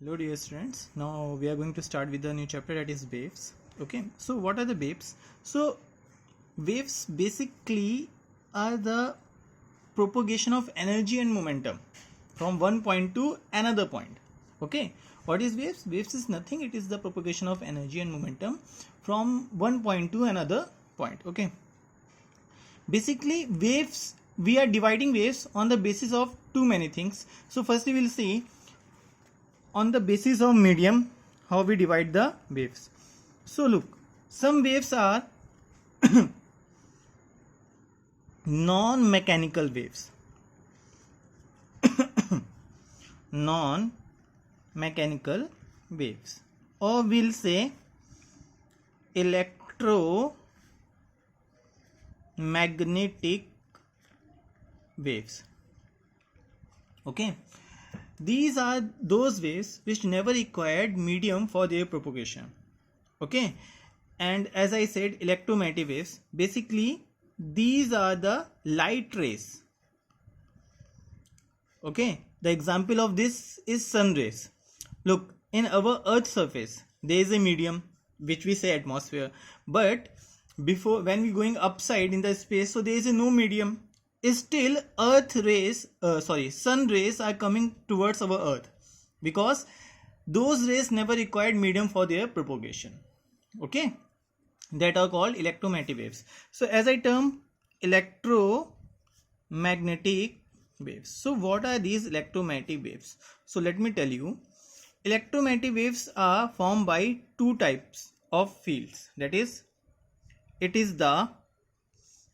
Hello dear students, now we are going to start with the new chapter, that is waves. Okay, so what are the waves? So waves basically are the propagation of energy and momentum from one point to another point. Okay, what is waves? Waves is nothing, it is the propagation of energy and momentum from one point to another point. Okay, basically waves, we are dividing waves on the basis of too many things. So firstly we will see on the basis of medium how we divide the waves. So look, some waves are non-mechanical waves. Non-mechanical waves, or we'll say electromagnetic waves. Okay, these are those waves which never required medium for their propagation. Okay, and as I said, electromagnetic waves, basically these are the light rays. Okay, the example of this is sun rays. Look, in our earth surface there is a medium which we say atmosphere, but before, when we going upside in the space, so there is a no medium. Still earth rays, sun rays are coming towards our earth because those rays never required medium for their propagation. Okay, that are called electromagnetic waves. So as I term electromagnetic waves. So what are these electromagnetic waves? So let me tell you, electromagnetic waves are formed by two types of fields, that is, it is the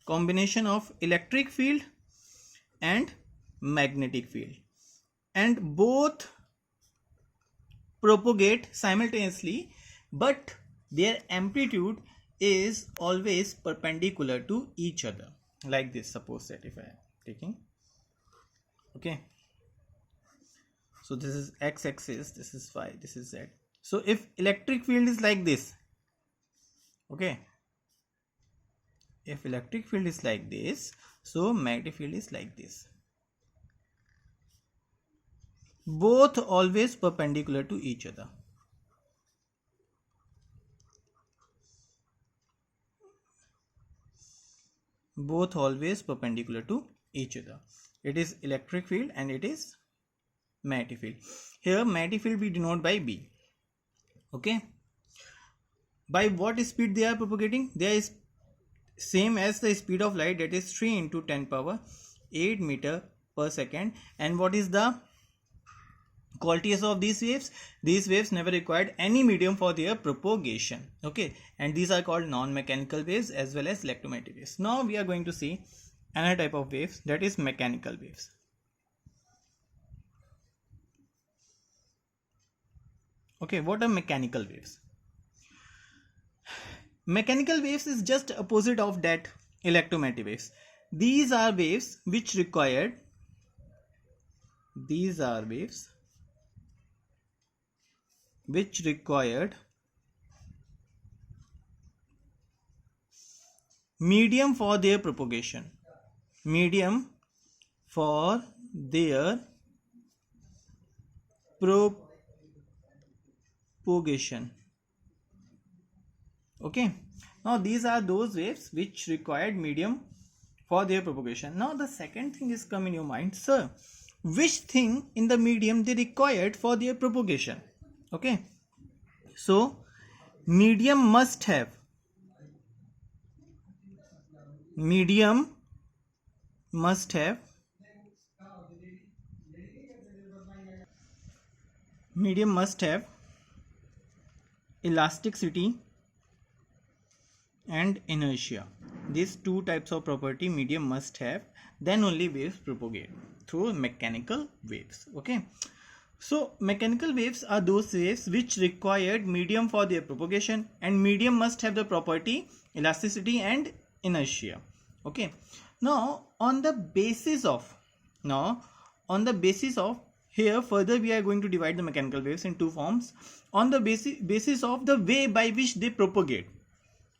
combination of electric field and magnetic field, and both propagate simultaneously, but their amplitude is always perpendicular to each other, like this. Suppose that if I am taking, okay, so this is x-axis, this is y, this is z. So if electric field is like this, okay, if electric field is like this, so magnetic field is like this, both always perpendicular to each other. Both always perpendicular to each other. It is electric field and it is magnetic field. Here magnetic field we denote by B. Okay, by what speed they are propagating? They are same as the speed of light, that is 3 into 10 power 8 meter per second. And what is the qualities of these waves? These waves never required any medium for their propagation. Okay, and these are called non-mechanical waves as well as electromagnetic waves. Now we are going to see another type of waves, that is mechanical waves. Okay, what are mechanical waves? Mechanical waves is just opposite of that electromagnetic waves. These are waves which required, medium for their propagation. Medium for their propagation. Okay, now these are those waves which required medium for their propagation. Now the second thing is come in your mind, sir, which thing in the medium they required for their propagation? Okay, so medium must have elasticity and inertia. These two types of property medium must have, then only waves propagate through mechanical waves. Okay, so mechanical waves are those waves which required medium for their propagation, and medium must have the property elasticity and inertia. Okay, now on the basis of here, further we are going to divide the mechanical waves in two forms on the basis of the way by which they propagate.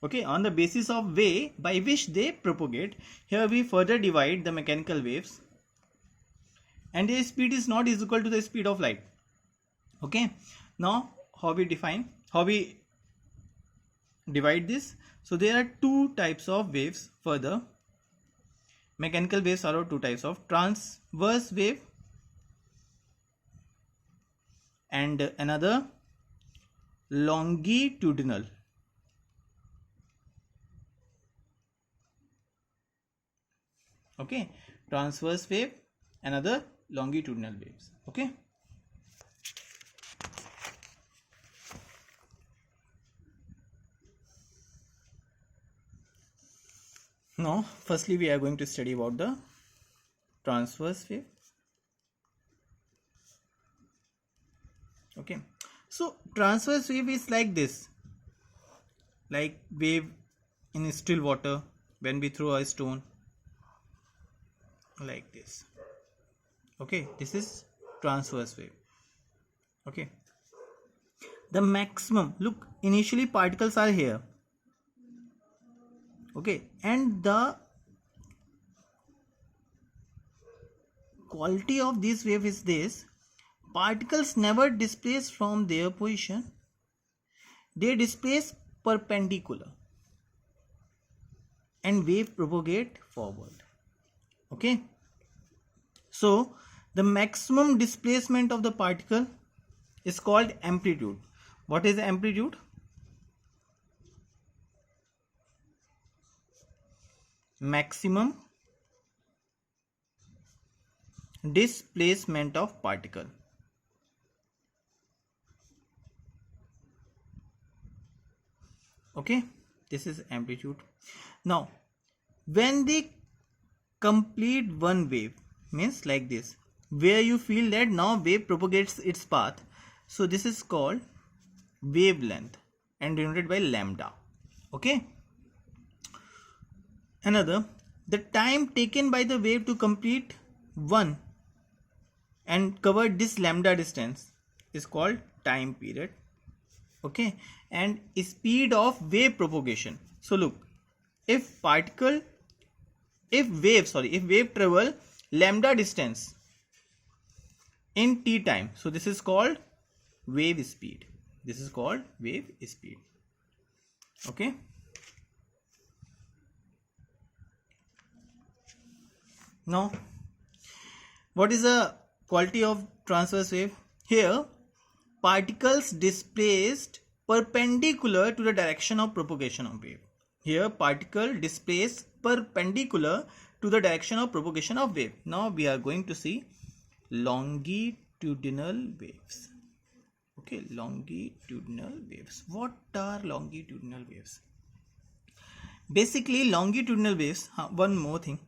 Okay, on the basis of way by which they propagate, here we further divide the mechanical waves, and their speed is not equal to the speed of light. Okay, now how we divide this? So there are two types of waves. Further, mechanical waves are of two types of transverse wave and another longitudinal. Okay, transverse wave, another longitudinal waves. Okay, now firstly we are going to study about the transverse wave. Okay, so transverse wave is like this, like wave in still water when we throw a stone, like this. Okay, this is transverse wave. Okay, the maximum, look, initially particles are here. Okay, and the quality of this wave is this: particles never displace from their position, they displace perpendicular and wave propagate forward. Okay, so the maximum displacement of the particle is called amplitude. What is amplitude? Maximum displacement of particle. Okay, this is amplitude. Now when they complete one wave, means like this, where you feel that now wave propagates its path, so this is called wavelength and denoted by lambda. Okay, another, the time taken by the wave to complete one and cover this lambda distance is called time period. Okay, and speed of wave propagation. So look, if wave travel lambda distance in t time, so this is called wave speed. This is called wave speed. Okay, now what is the quality of transverse wave? Here particles displaced perpendicular to the direction of propagation of wave. Here particle displaced perpendicular to the direction of propagation of wave. Now we are going to see longitudinal waves. Okay, longitudinal waves. What are longitudinal waves? Basically longitudinal waves, one more thing,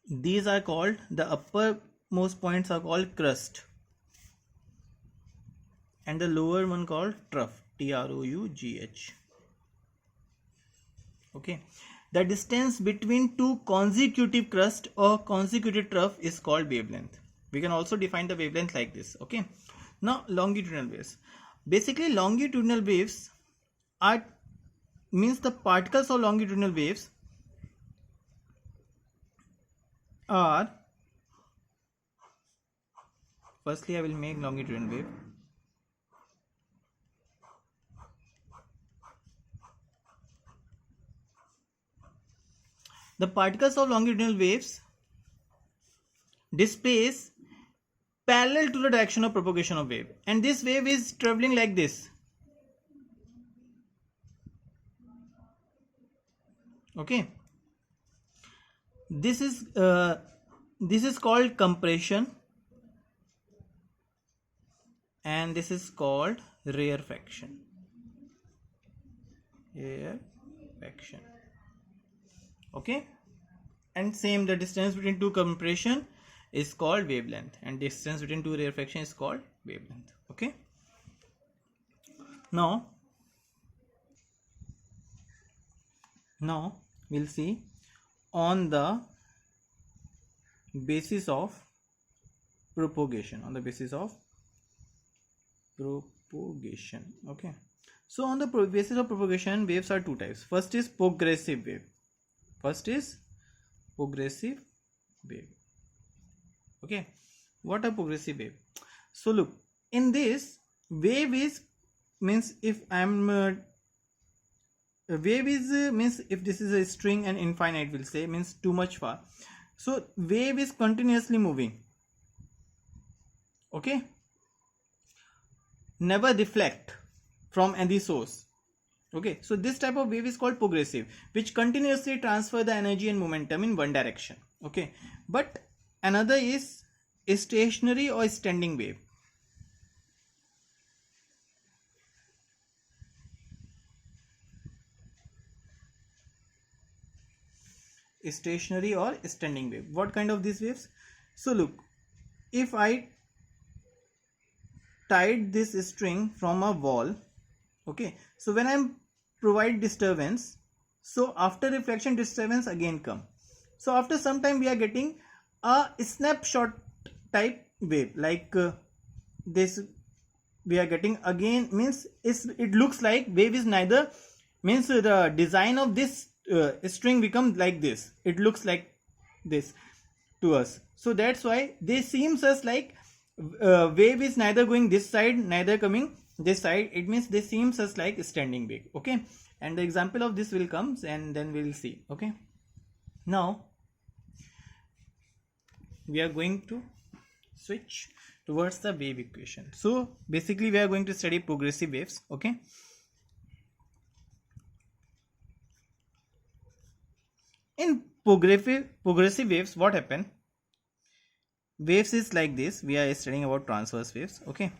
these are called, the uppermost points are called crust and the lower one called trough, TROUGH. Okay, the distance between two consecutive crust or consecutive trough is called wavelength. We can also define the wavelength like this. Okay, now longitudinal waves. Basically longitudinal waves are, means the particles of longitudinal waves are, firstly I will make longitudinal wave. The particles of longitudinal waves displace parallel to the direction of propagation of wave, and this wave is traveling like this. Okay, this is called compression and this is called rarefaction. Rarefaction. Okay, and same, the distance between two compression is called wavelength and distance between two rarefaction is called wavelength. Okay, now we'll see on the basis of propagation, Okay, so on the basis of propagation, waves are two types. First is progressive wave. wave. Okay, what a progressive wave. So look, in this wave is means if I'm a wave is means if this is a string and infinite will say means too much far. So wave is continuously moving. Okay, never deflect from any source. Okay, so this type of wave is called progressive, which continuously transfer the energy and momentum in one direction. Okay, but another is a stationary or standing wave. Stationary or standing wave. What kind of these waves? So look, if I tied this string from a wall, okay, so when I'm provide disturbance, so after reflection disturbance again come. So after some time we are getting a snapshot type wave like this we are getting again means it looks like wave is neither means the design of this string becomes like this, it looks like this to us. So that's why they seems us like wave is neither going this side neither coming this side, it means they seems us like standing wave. Okay, and the example of this will comes and then we'll see. Okay, now we are going to switch towards the wave equation. So basically we are going to study progressive waves. Okay, in progressive waves what happen, waves is like this, we are studying about transverse waves. Okay,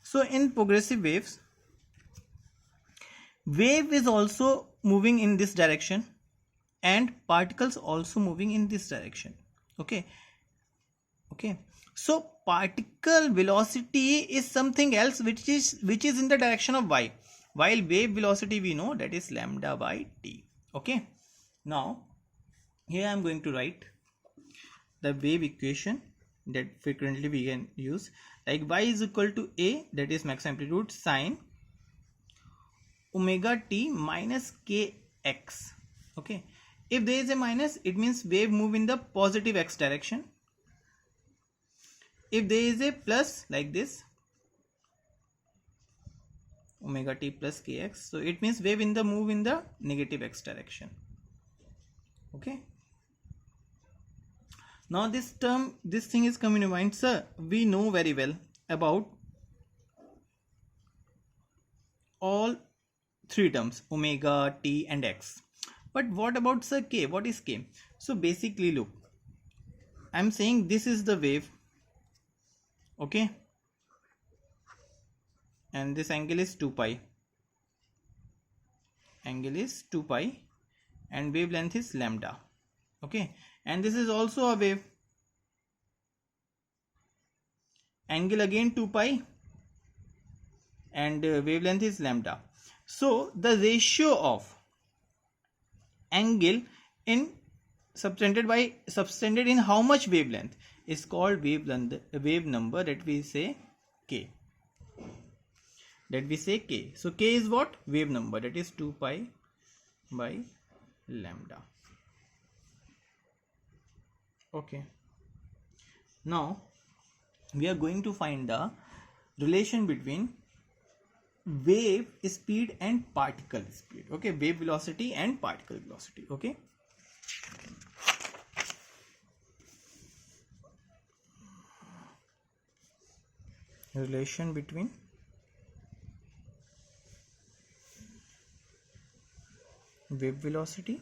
so in progressive waves wave is also moving in this direction and particles also moving in this direction. Okay, so particle velocity is something else which is in the direction of y, while wave velocity we know that is lambda by t. Okay, now here I am going to write the wave equation that frequently we can use, like y is equal to a, that is max amplitude, sine omega t minus kx. Okay, if there is a minus it means wave move in the positive x direction. If there is a plus like this omega t plus kx, so it means wave in the move in the negative x direction. Okay, now this thing is coming to mind, sir, we know very well about all three terms omega, t and x, but what about sir k? What is k? So basically look, I'm saying this is the wave. Okay, and this angle is 2 pi, and wavelength is lambda. Okay, and this is also a wave, angle again 2 pi and wavelength is lambda. So the ratio of angle in subtended in how much wavelength is called wave number, that we say k. So k is what? Wave number, that is 2 pi by lambda. Okay, now we are going to find the relation between wave speed and particle speed. Okay, wave velocity and particle velocity. Okay, relation between wave velocity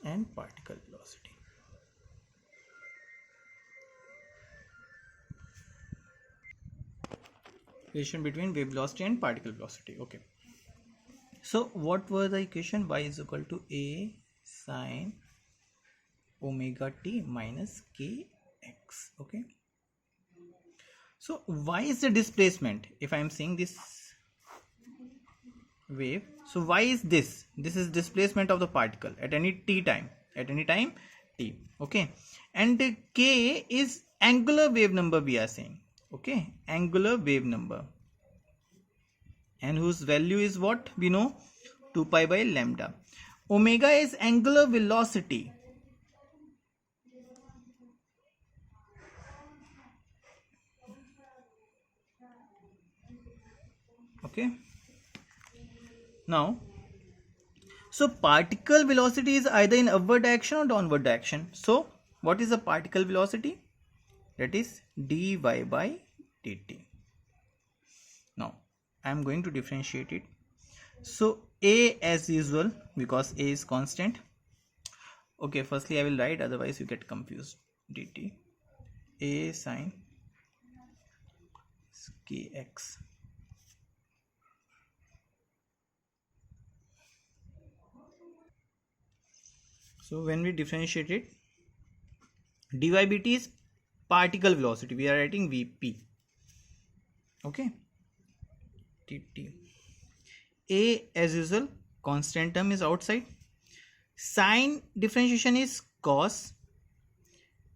and particle velocity. Relation between wave velocity and particle velocity. Okay, so what were the equation? Y is equal to a sine omega t minus kx. Okay, so y is the displacement. If I am saying this wave, so y is this is displacement of the particle at any time t. Okay, and k is angular wave number we are saying. Okay, angular wave number, and whose value is what we know, 2 pi by lambda. Omega is angular velocity. Okay. Now, so particle velocity is either in upward direction or downward direction. So what is the particle velocity? That is dy by dt. Now I am going to differentiate it. So a, as usual, because a is constant. Okay, firstly I will write, otherwise you get confused. Dt a sine kx. So when we differentiate it, dy by dt is particle velocity. We are writing Vp. Okay. Dt. A, as usual, constant term is outside. Sine differentiation is cos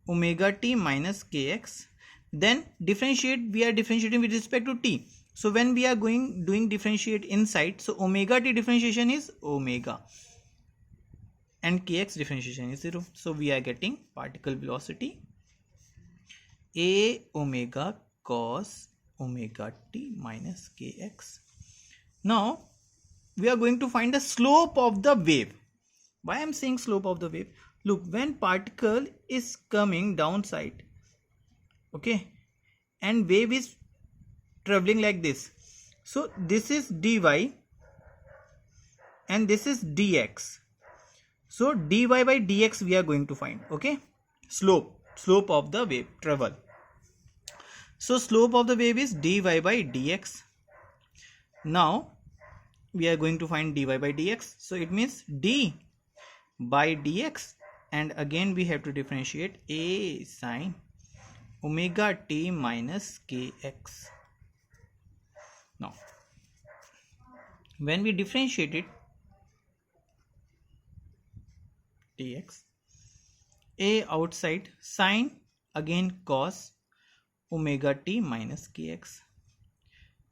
omega t minus kx. Then differentiate, we are differentiating with respect to t. So when we are doing differentiate inside, so omega t differentiation is omega and kx differentiation is 0. So we are getting particle velocity a omega cos omega t minus kx. Now we are going to find the slope of the wave. Why I am saying slope of the wave? Look, when particle is coming downside, okay, and wave is traveling like this, so this is dy and this is dx. So dy by dx we are going to find. Okay, slope of the wave travel. So slope of the wave is dy by dx. Now we are going to find dy by dx. So it means d by dx, and again we have to differentiate a sine omega t minus kx. Now when we differentiate it, dx, a outside, sine again cos omega t minus kx.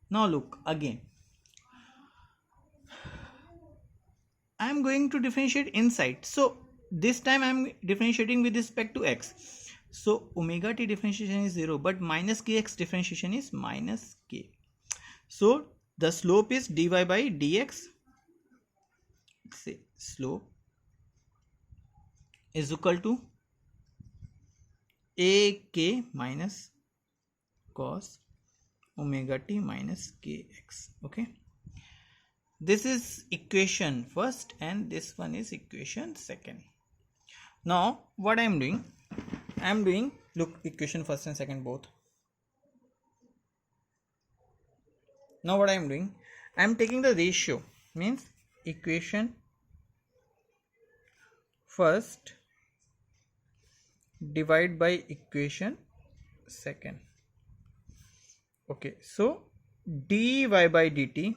Now look again, I am going to differentiate inside. So this time I am differentiating with respect to x. So omega t differentiation is 0, but minus kx differentiation is minus k. So the slope is dy by dx. Say slope is equal to ak minus cos omega t minus kx. Okay, this is equation first and this one is equation second. Now what I am doing, look, equation first and second both. Now what I am doing, I am taking the ratio, means equation first divide by equation second. Okay, so dy by dt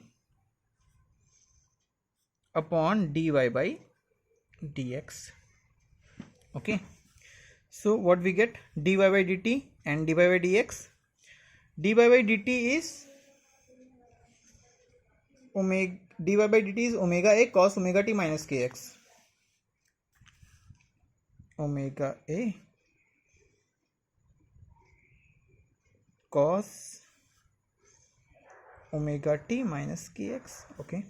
upon dy by dx. Okay, so what we get, dy by dt and dy by dx. Dy by dt is omega, dy by dt is omega a cos omega t minus kx. Omega a cos omega t minus kx. Okay,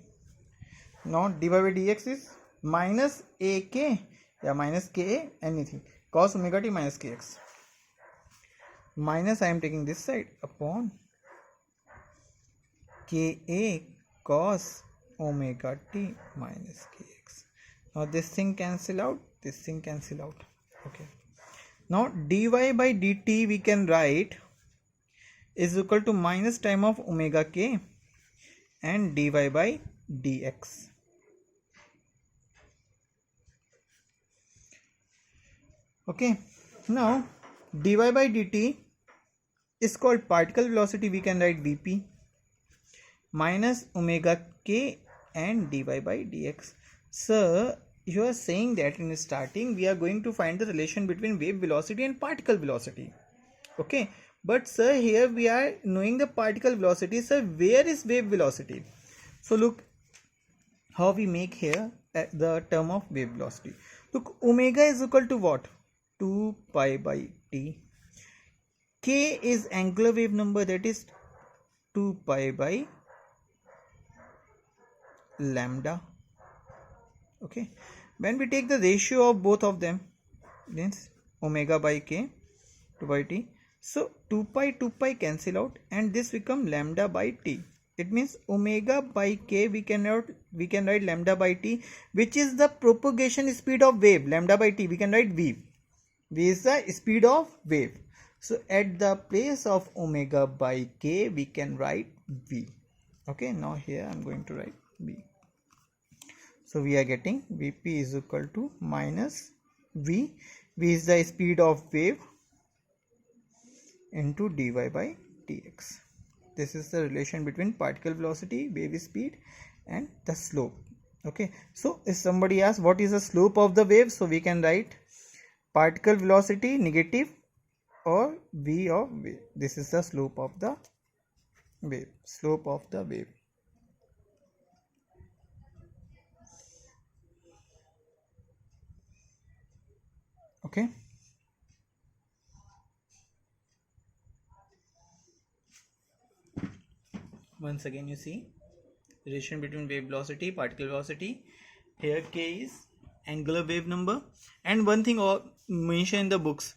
now dy by dx is minus ak, yeah, minus ka, anything, cos omega t minus kx, minus I am taking this side upon ka cos omega t minus kx. Now this thing cancel out, this thing cancel out. Okay, now dy by dt we can write is equal to minus time of omega k and dy by dx. Okay, now dy by dt is called particle velocity. We can write Vp minus omega k and dy by dx. Sir, you are saying that in starting we are going to find the relation between wave velocity and particle velocity. Okay, but sir, here we are knowing the particle velocity. Sir, where is wave velocity? So look how we make here the term of wave velocity. Look, omega is equal to what? 2 pi by t. K is angular wave number, that is 2 pi by lambda. Okay, when we take the ratio of both of them, means omega by k 2 by t, so 2 pi cancel out and this become lambda by t. It means omega by k we can write lambda by t, which is the propagation speed of wave. Lambda by t we can write v. V is the speed of wave. So at the place of omega by k we can write v. Okay, now here I am going to write v. So we are getting Vp is equal to minus v. V is the speed of wave into dy by dx. This is the relation between particle velocity, wave speed and the slope. Okay, so if somebody asks what is the slope of the wave, so we can write particle velocity negative or v of wave. This is the slope of the wave. Slope of the wave. Okay. Once again you see relation between wave velocity, particle velocity. Here k is angular wave number, and one thing mentioned in the books,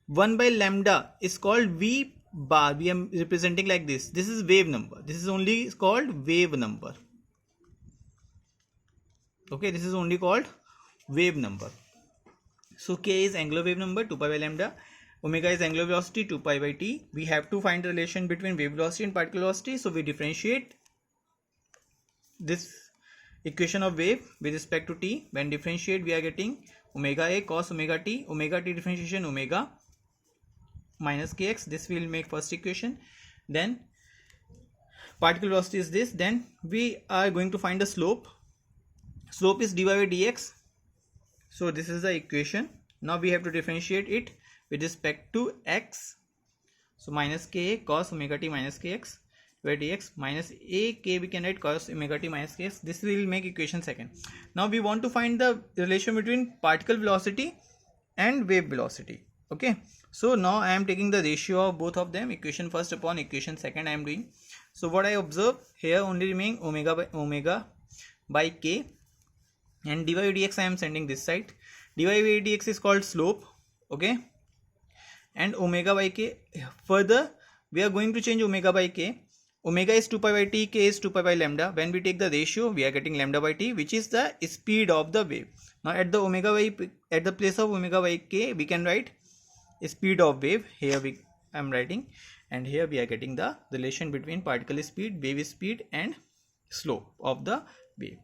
1 by lambda is called v bar. We are representing like this. This is wave number. This is only called wave number. Okay, this is only called wave number. So k is angular wave number, 2 pi by lambda. Omega is angular velocity, 2 pi by t. We have to find the relation between wave velocity and particle velocity. So we differentiate this equation of wave with respect to t. When differentiate, we are getting omega a cos omega t. Omega t differentiation omega minus kx. This will make first equation. Then particle velocity is this. Then we are going to find the slope. Slope is dy by dx. So this is the equation. Now we have to differentiate it with respect to x. So minus k cos omega t minus kx by dx minus a k we can write cos omega t minus kx. This will make equation second. Now we want to find the relation between particle velocity and wave velocity. Okay. So now I am taking the ratio of both of them. Equation first upon equation second I am doing. So what I observe here only remain omega by k, and dy by dx I am sending this side. Dy by dx is called slope. Okay. And omega by k, further we are going to change omega by k. Omega is 2 pi by t, k is 2 pi by lambda. When we take the ratio, we are getting lambda by t, which is the speed of the wave. Now at the place of omega by k we can write speed of wave. Here I am writing, and here we are getting the relation between particle speed, wave speed and slope of the wave.